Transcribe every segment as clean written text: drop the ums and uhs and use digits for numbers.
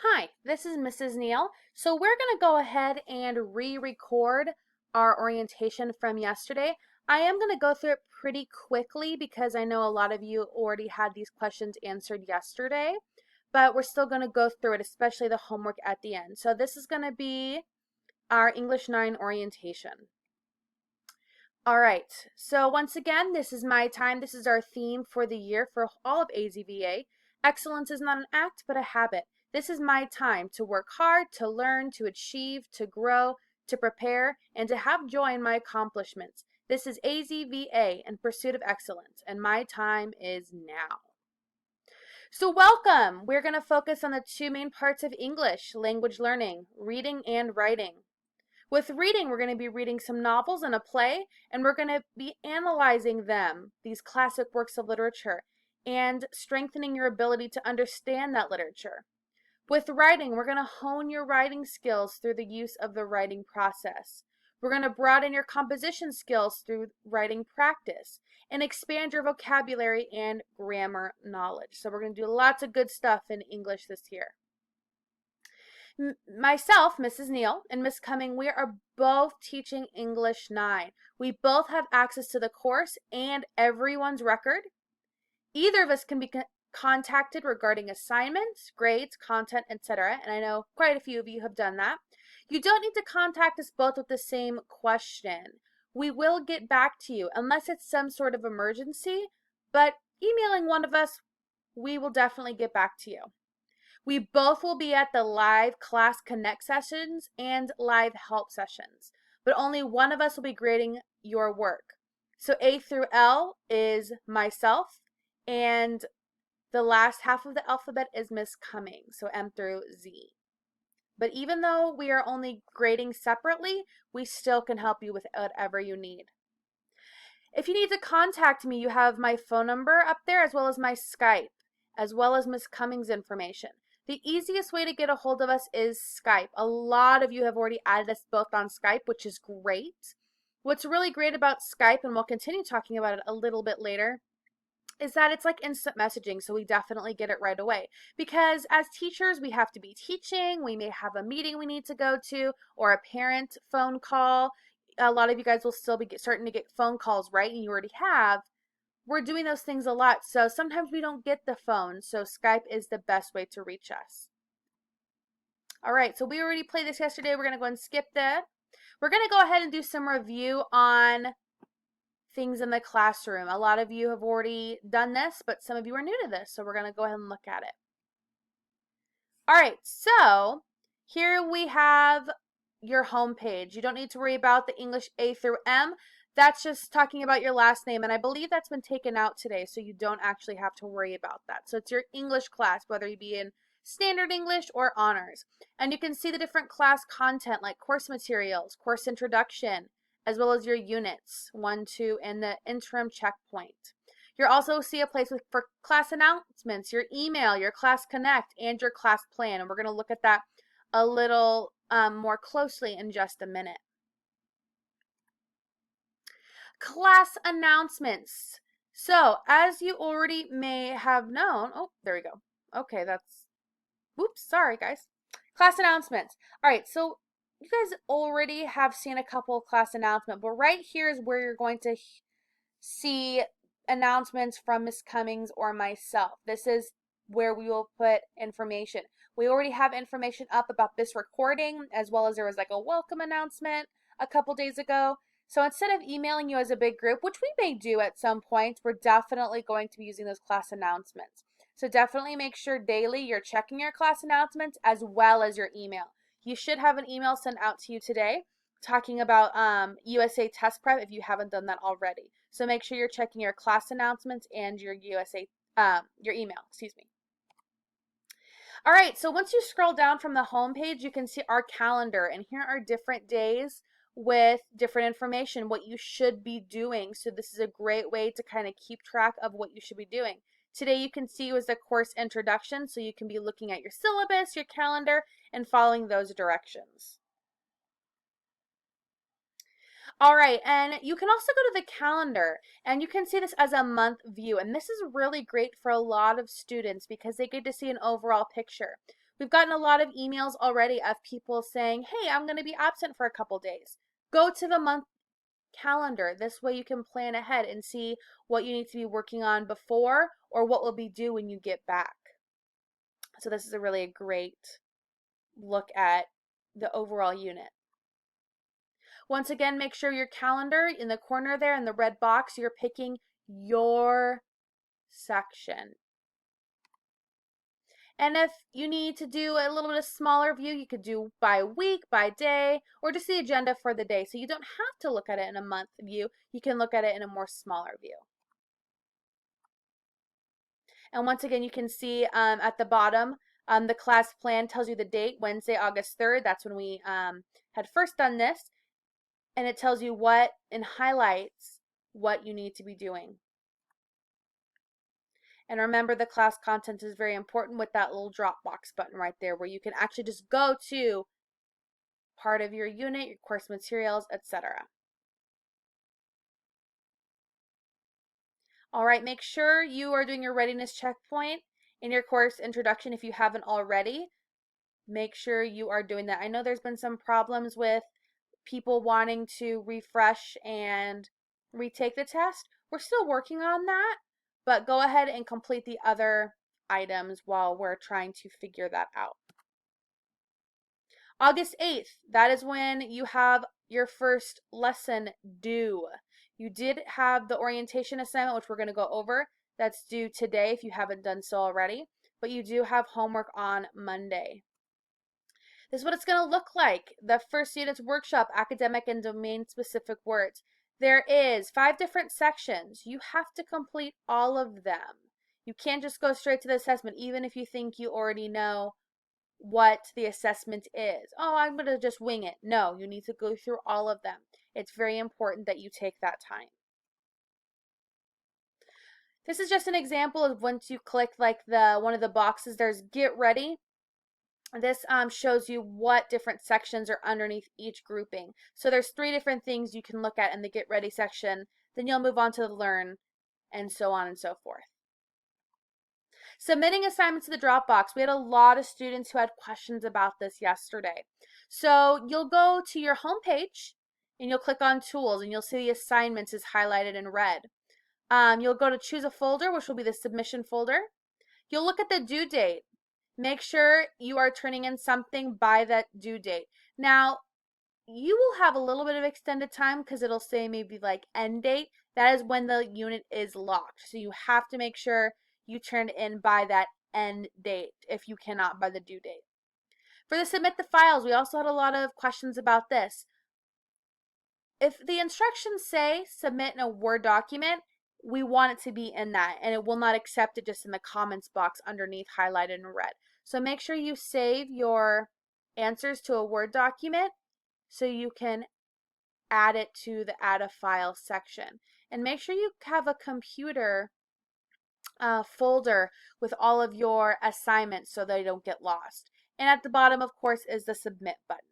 Hi, this is Mrs. Neal. So we're going to go ahead and re-record our orientation from yesterday. I am going to go through it pretty quickly because I know a lot of you already had these questions answered yesterday, but we're still going to go through it, especially the homework at the end. So this is going to be our English 9 orientation. All right, so once again, this is my time. This is our theme for the year for all of AZVA. Excellence is not an act, but a habit. This is my time to work hard, to learn, to achieve, to grow, to prepare, and to have joy in my accomplishments. This is AZVA in pursuit of excellence, and my time is now. So welcome! We're going to focus on the two main parts of English, language learning, reading and writing. With reading, we're going to be reading some novels and a play, and we're going to be analyzing them, these classic works of literature, and strengthening your ability to understand that literature. With writing, we're going to hone your writing skills through the use of the writing process. We're going to broaden your composition skills through writing practice and expand your vocabulary and grammar knowledge. So we're going to do lots of good stuff in English this year. Myself, Mrs. Neal, and Miss Cumming, we are both teaching English 9. We both have access to the course and everyone's record. Either of us can be contacted regarding assignments, grades, content, etc. And I know quite a few of you have done that. You don't need to contact us both with the same question. We will get back to you unless it's some sort of emergency, but emailing one of us, we will definitely get back to you. We both will be at the live class connect sessions and live help sessions, but only one of us will be grading your work. So A through L is myself, and the last half of the alphabet is Miss Cumming, so M through Z. But even though we are only grading separately, we still can help you with whatever you need. If you need to contact me, you have my phone number up there as well as my Skype, as well as Miss Cumming's information. The easiest way to get a hold of us is Skype. A lot of you have already added us both on Skype, which is great. What's really great about Skype, and we'll continue talking about it a little bit later, is that it's like instant messaging, so we definitely get it right away. Because as teachers, we have to be teaching, we may have a meeting we need to go to, or a parent phone call. A lot of you guys will still be starting to get phone calls, right? And you already have. We're doing those things a lot, so sometimes we don't get the phone, so Skype is the best way to reach us. All right, so we already played this yesterday. We're going to go and skip that. We're going to go ahead and do some review on things in the classroom. A lot of you have already done this, but some of you are new to this, so we're going to go ahead and look at it. All right, so here we have your home page. You don't need to worry about the English A through M. That's just talking about your last name, and I believe that's been taken out today, so you don't actually have to worry about that. So it's your English class, whether you be in standard English or honors. And you can see the different class content like course materials, course introduction, as well as your units, 1, 2, and the interim checkpoint. You'll also see a place for class announcements, your email, your class connect, and your class plan. And we're going to look at that a little more closely in just a minute. Class announcements. So, as you already may have known, oh, there we go. Okay, oops, sorry guys. Class announcements. All right, so you guys already have seen a couple of class announcements, but right here is where you're going to see announcements from Miss Cummings or myself. This is where we will put information. We already have information up about this recording, as well as there was like a welcome announcement a couple days ago. So instead of emailing you as a big group, which we may do at some point, we're definitely going to be using those class announcements. So definitely make sure daily you're checking your class announcements as well as your email. You should have an email sent out to you today talking about USA test prep if you haven't done that already. So make sure you're checking your class announcements and your your email, excuse me. All right, so once you scroll down from the home page, you can see our calendar, and here are different days with different information, what you should be doing. So this is a great way to kind of keep track of what you should be doing. Today you can see was the course introduction, so you can be looking at your syllabus, your calendar, and following those directions. All right, and you can also go to the calendar, and you can see this as a month view, and this is really great for a lot of students because they get to see an overall picture. We've gotten a lot of emails already of people saying, hey, I'm going to be absent for a couple days. Go to the month calendar. This way you can plan ahead and see what you need to be working on before or what will be due when you get back. So this is a really great look at the overall unit. Once again, make sure your calendar in the corner there in the red box, you're picking your section. And if you need to do a little bit of smaller view, you could do by week, by day, or just the agenda for the day. So you don't have to look at it in a month view. You can look at it in a more smaller view. And once again, you can see at the bottom, the class plan tells you the date, Wednesday, August 3rd. That's when we had first done this. And it tells you what, and highlights what you need to be doing. And remember, the class content is very important with that little Dropbox button right there where you can actually just go to part of your unit, your course materials, etc. All right, make sure you are doing your readiness checkpoint in your course introduction if you haven't already. Make sure you are doing that. I know there's been some problems with people wanting to refresh and retake the test. We're still working on that, but go ahead and complete the other items while we're trying to figure that out. August 8th, that is when you have your first lesson due. You did have the orientation assignment, which we're going to go over. That's due today if you haven't done so already, but you do have homework on Monday. This is what it's going to look like. The first unit's workshop, academic and domain-specific words. There is 5 different sections. You have to complete all of them. You can't just go straight to the assessment, even if you think you already know what the assessment is. Oh, I'm going to just wing it. No, you need to go through all of them. It's very important that you take that time. This is just an example of once you click like one of the boxes, there's get ready. This shows you what different sections are underneath each grouping. So there's 3 different things you can look at in the get ready section. Then you'll move on to the learn and so on and so forth. Submitting assignments to the Dropbox. We had a lot of students who had questions about this yesterday. So you'll go to your home page and you'll click on tools and you'll see the assignments is highlighted in red. You'll go to choose a folder, which will be the submission folder. You'll look at the due date. Make sure you are turning in something by that due date. Now, you will have a little bit of extended time because it'll say maybe like end date. That is when the unit is locked. So you have to make sure you turn in by that end date if you cannot by the due date. For the submit the files, we also had a lot of questions about this. If the instructions say submit in a Word document, we want it to be in that, and it will not accept it just in the comments box underneath highlighted in red. So make sure you save your answers to a Word document so you can add it to the add a file section. And make sure you have a computer folder with all of your assignments so they don't get lost. And at the bottom, of course, is the submit button.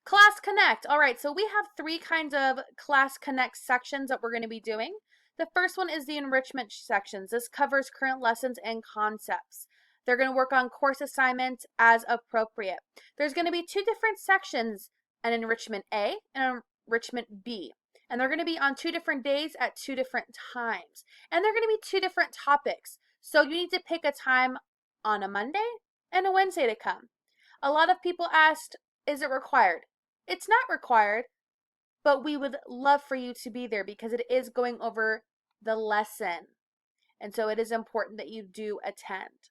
Class Connect. All right, so we have 3 kinds of Class Connect sections that we're going to be doing. The first one is the enrichment sections. This covers current lessons and concepts. They're going to work on course assignments as appropriate. There's going to be 2 different sections, an enrichment A and an enrichment B. And they're going to be on 2 different days at 2 different times. And they're going to be 2 different topics. So you need to pick a time on a Monday and a Wednesday to come. A lot of people asked, is it required? It's not required, but we would love for you to be there because it is going over the lesson. And so it is important that you do attend.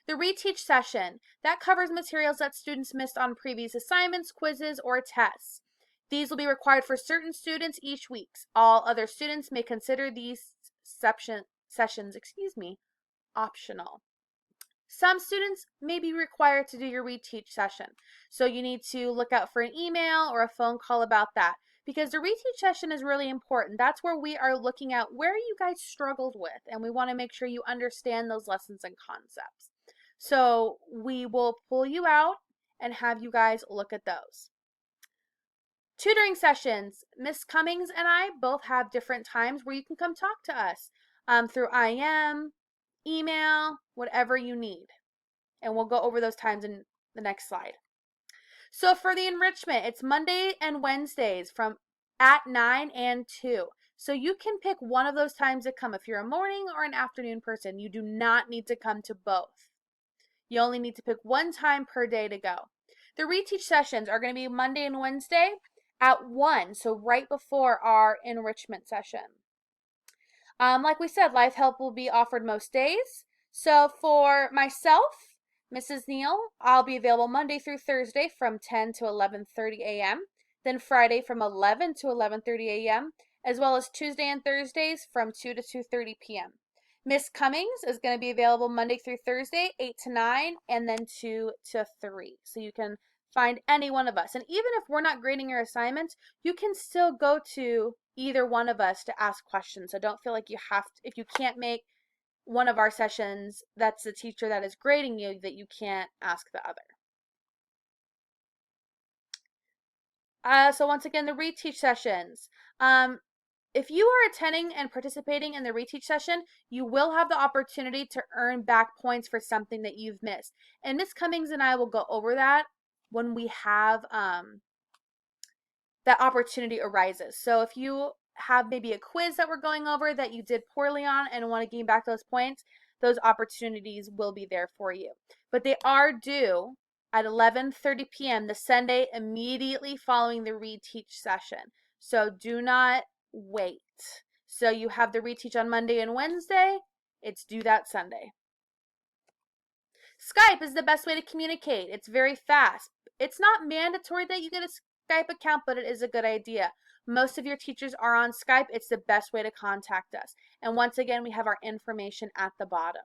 The reteach session, that covers materials that students missed on previous assignments, quizzes, or tests. These will be required for certain students each week. All other students may consider these sessions optional. Some students may be required to do your reteach session, so you need to look out for an email or a phone call about that because the reteach session is really important. That's where we are looking at where you guys struggled with, and we want to make sure you understand those lessons and concepts. So we will pull you out and have you guys look at those. Tutoring sessions. Miss Cummings and I both have different times where you can come talk to us through IM, email, whatever you need. And we'll go over those times in the next slide. So for the enrichment, it's Monday and Wednesdays from at 9 and 2. So you can pick one of those times to come. If you're a morning or an afternoon person, you do not need to come to both. You only need to pick one time per day to go. The reteach sessions are going to be Monday and Wednesday at 1, so right before our enrichment session. Like we said, life help will be offered most days. So for myself, Mrs. Neal, I'll be available Monday through Thursday from 10 to 11:30 a.m., then Friday from 11 to 11:30 a.m., as well as Tuesday and Thursdays from 2 to 2:30 p.m. Miss Cummings is going to be available Monday through Thursday, 8 to 9, and then 2 to 3. So you can find any one of us. And even if we're not grading your assignments, you can still go to either one of us to ask questions. So don't feel like you have to, if you can't make one of our sessions, that's the teacher that is grading you, that you can't ask the other. So once again, the reteach sessions. If you are attending and participating in the reteach session, you will have the opportunity to earn back points for something that you've missed. And Miss Cummings and I will go over that when we have that opportunity arises. So if you have maybe a quiz that we're going over that you did poorly on and want to gain back those points, those opportunities will be there for you. But they are due at 11:30 p.m. the Sunday immediately following the reteach session. So do not wait. So you have the reteach on Monday and Wednesday. It's due that Sunday. Skype is the best way to communicate. It's very fast. It's not mandatory that you get a Skype account, but it is a good idea. Most of your teachers are on Skype. It's the best way to contact us. And once again, we have our information at the bottom.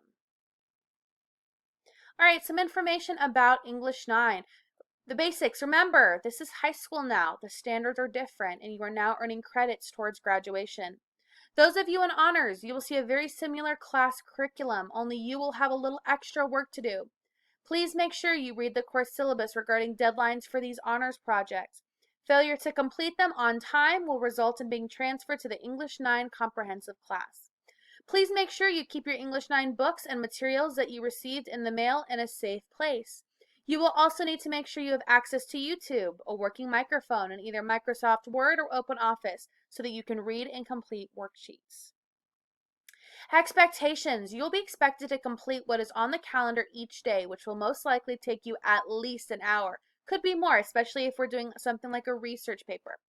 All right, some information about English 9. The basics. Remember, this is high school now. The standards are different, and you are now earning credits towards graduation. Those of you in honors, you will see a very similar class curriculum, only you will have a little extra work to do. Please make sure you read the course syllabus regarding deadlines for these honors projects. Failure to complete them on time will result in being transferred to the English 9 comprehensive class. Please make sure you keep your English 9 books and materials that you received in the mail in a safe place. You will also need to make sure you have access to YouTube, a working microphone, and either Microsoft Word or OpenOffice so that you can read and complete worksheets. Expectations. You'll be expected to complete what is on the calendar each day, which will most likely take you at least an hour. Could be more, especially if we're doing something like a research paper.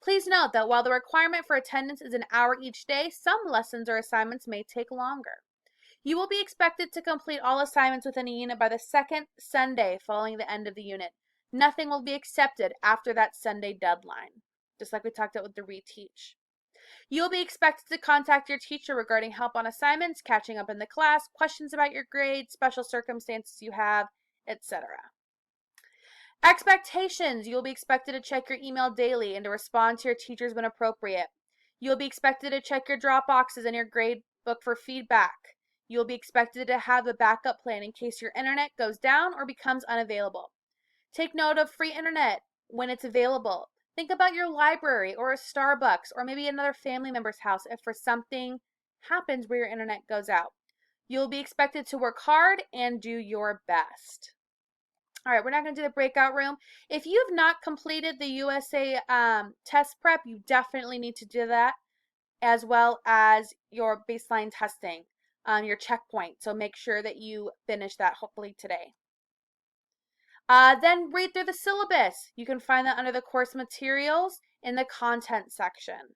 Please note that while the requirement for attendance is an hour each day, some lessons or assignments may take longer. You will be expected to complete all assignments within a unit by the second Sunday following the end of the unit. Nothing will be accepted after that Sunday deadline, just like we talked about with the reteach. You will be expected to contact your teacher regarding help on assignments, catching up in the class, questions about your grades, special circumstances you have, etc. Expectations. You will be expected to check your email daily and to respond to your teachers when appropriate. You will be expected to check your drop boxes and your grade book for feedback. You will be expected to have a backup plan in case your internet goes down or becomes unavailable. Take note of free internet when it's available. Think about your library or a Starbucks or maybe another family member's house if for something happens where your internet goes out. You'll be expected to work hard and do your best. All right, we're not going to do the breakout room. If you've not completed the USA test prep, you definitely need to do that, as well as your baseline testing, your checkpoint. So make sure that you finish that hopefully today. Then read through the syllabus. You can find that under the course materials in the content section.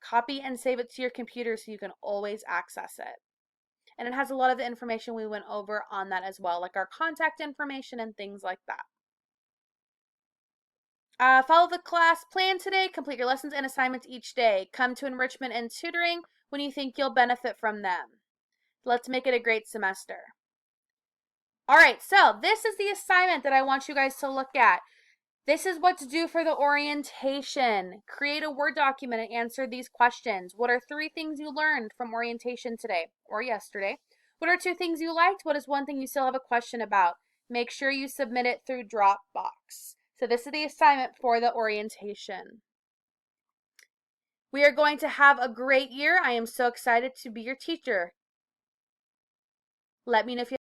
Copy and save it to your computer so you can always access it. And it has a lot of the information we went over on that as well, like our contact information and things like that. Follow the class plan today. Complete your lessons and assignments each day. Come to enrichment and tutoring when you think you'll benefit from them. Let's make it a great semester. All right, so this is the assignment that I want you guys to look at. This is what to do for the orientation. Create a Word document and answer these questions. What are 3 things you learned from orientation today or yesterday? What are 2 things you liked? What is 1 thing you still have a question about? Make sure you submit it through Dropbox. So this is the assignment for the orientation. We are going to have a great year. I am so excited to be your teacher. Let me know if you